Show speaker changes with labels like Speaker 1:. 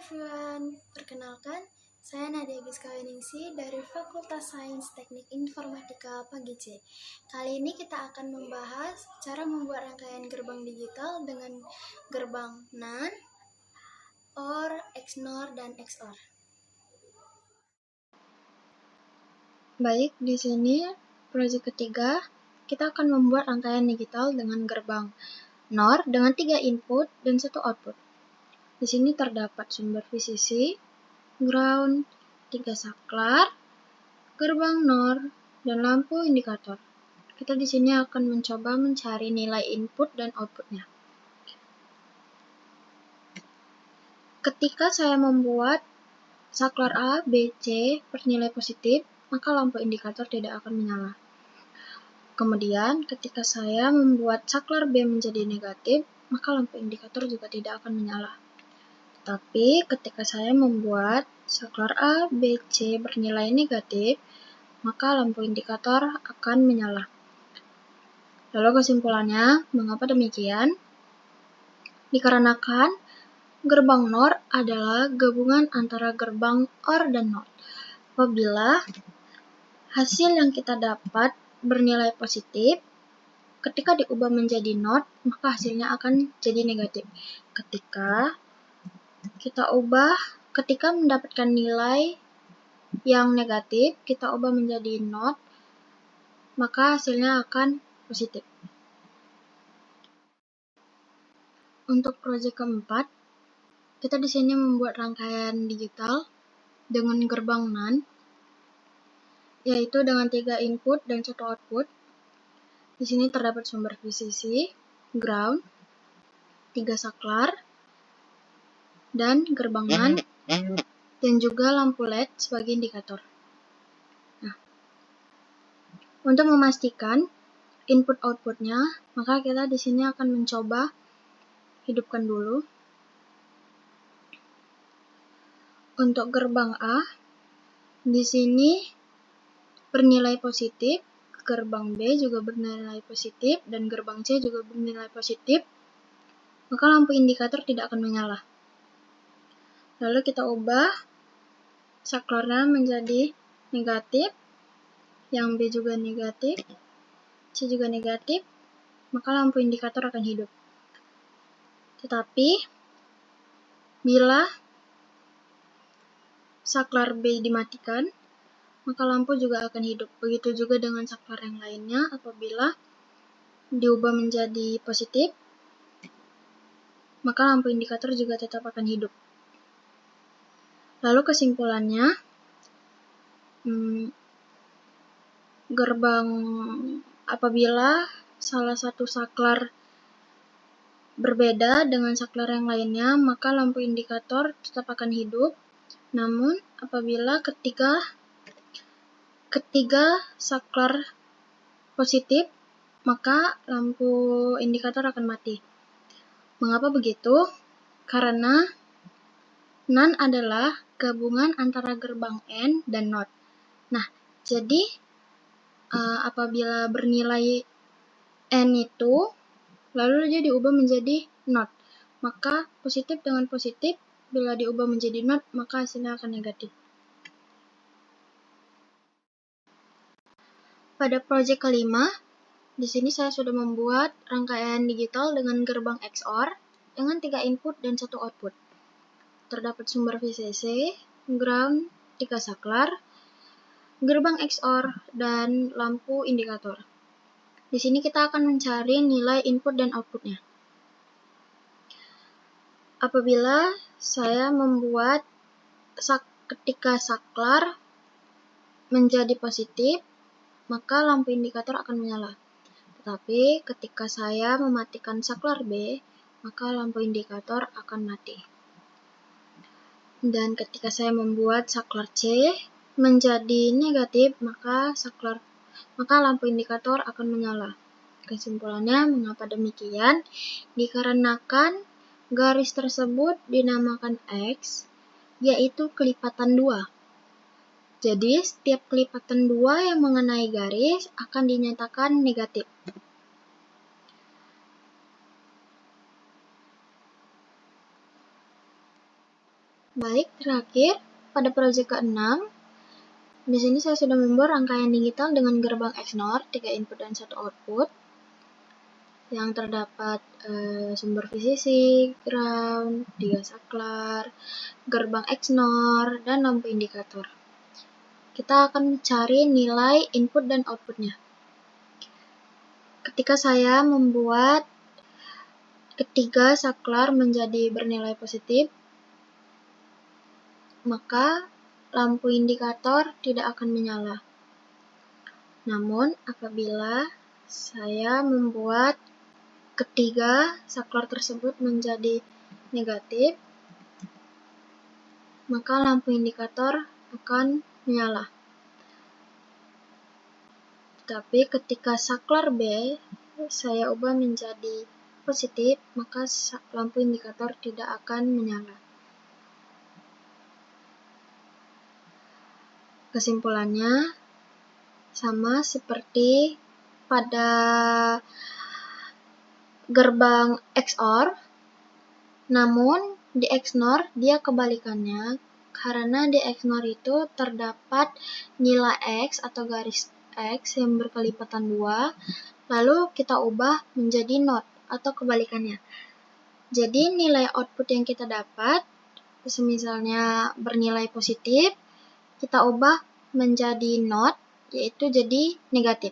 Speaker 1: everyone, perkenalkan, saya Nadia Giskawaningsi dari Fakultas Sains Teknik Informatika Pagi C. Kali ini kita akan membahas cara membuat rangkaian gerbang digital dengan gerbang NAND, OR, XNOR, dan XOR. Baik, di sini proyek ketiga, kita akan membuat rangkaian digital dengan gerbang NOR dengan 3 input dan 1 output. Di sini terdapat sumber VCC, ground, 3 saklar, gerbang NOR, dan lampu indikator. Kita di sini akan mencoba mencari nilai input dan outputnya. Ketika saya membuat saklar A, B, C bernilai positif, maka lampu indikator tidak akan menyala. Kemudian, ketika saya membuat saklar B menjadi negatif, maka lampu indikator juga tidak akan menyala. Tapi ketika saya membuat saklar A, B, C bernilai negatif, maka lampu indikator akan menyala. Lalu kesimpulannya, mengapa demikian? Dikarenakan gerbang NOR adalah gabungan antara gerbang OR dan NOT. Apabila hasil yang kita dapat bernilai positif, ketika diubah menjadi NOT, maka hasilnya akan jadi negatif. Ketika mendapatkan nilai yang negatif, kita ubah menjadi NOT, maka hasilnya akan positif. Untuk proyek keempat, kita di sini membuat rangkaian digital dengan gerbang NAND, yaitu dengan 3 input dan 1 output. Di sini terdapat sumber VCC, ground, 3 saklar, dan gerbang NAND, dan juga lampu LED sebagai indikator. Nah, untuk memastikan input outputnya, maka kita di sini akan mencoba hidupkan dulu. Untuk gerbang A, di sini bernilai positif, gerbang B juga bernilai positif, dan gerbang C juga bernilai positif, maka lampu indikator tidak akan menyala. Lalu kita ubah saklarnya menjadi negatif, yang B juga negatif, C juga negatif, maka lampu indikator akan hidup. Tetapi, bila saklar B dimatikan, maka lampu juga akan hidup. Begitu juga dengan saklar yang lainnya, apabila diubah menjadi positif, maka lampu indikator juga tetap akan hidup. Lalu kesimpulannya, apabila salah satu saklar berbeda dengan saklar yang lainnya, maka lampu indikator tetap akan hidup. Namun, apabila ketiga saklar positif, maka lampu indikator akan mati. Mengapa begitu? Karena NAND adalah gabungan antara gerbang AND dan NOT. Nah, jadi apabila bernilai N itu, lalu dia diubah menjadi NOT, maka positif dengan positif, bila diubah menjadi NOT, maka hasilnya akan negatif. Pada proyek kelima, di sini saya sudah membuat rangkaian digital dengan gerbang XOR dengan 3 input dan 1 output. Terdapat sumber VCC, ground, 3 saklar, gerbang XOR, dan lampu indikator. Di sini kita akan mencari nilai input dan outputnya. Apabila saya membuat ketika saklar menjadi positif, maka lampu indikator akan menyala. Tetapi ketika saya mematikan saklar B, maka lampu indikator akan mati. Dan ketika saya membuat saklar C menjadi negatif, maka lampu indikator akan menyala. Kesimpulannya, mengapa demikian? Dikarenakan garis tersebut dinamakan X, yaitu kelipatan 2. Jadi, setiap kelipatan 2 yang mengenai garis akan dinyatakan negatif. Baik, terakhir pada proyek ke-6, di sini saya sudah membuat rangkaian digital dengan gerbang XNOR, 3 input dan 1 output, yang terdapat sumber VCC, ground, 3 saklar, gerbang XNOR, dan lampu indikator. Kita akan cari nilai input dan outputnya. Ketika saya membuat ketiga saklar menjadi bernilai positif, maka lampu indikator tidak akan menyala. Namun, apabila saya membuat ketiga saklar tersebut menjadi negatif, maka lampu indikator akan menyala. Tapi ketika saklar B saya ubah menjadi positif, maka lampu indikator tidak akan menyala. Kesimpulannya sama seperti pada gerbang XOR, namun di XNOR dia kebalikannya, karena di XNOR itu terdapat nilai X atau garis X yang berkelipatan 2, lalu kita ubah menjadi NOT atau kebalikannya. Jadi nilai output yang kita dapat, misalnya bernilai positif, kita ubah menjadi NOT, yaitu jadi negatif.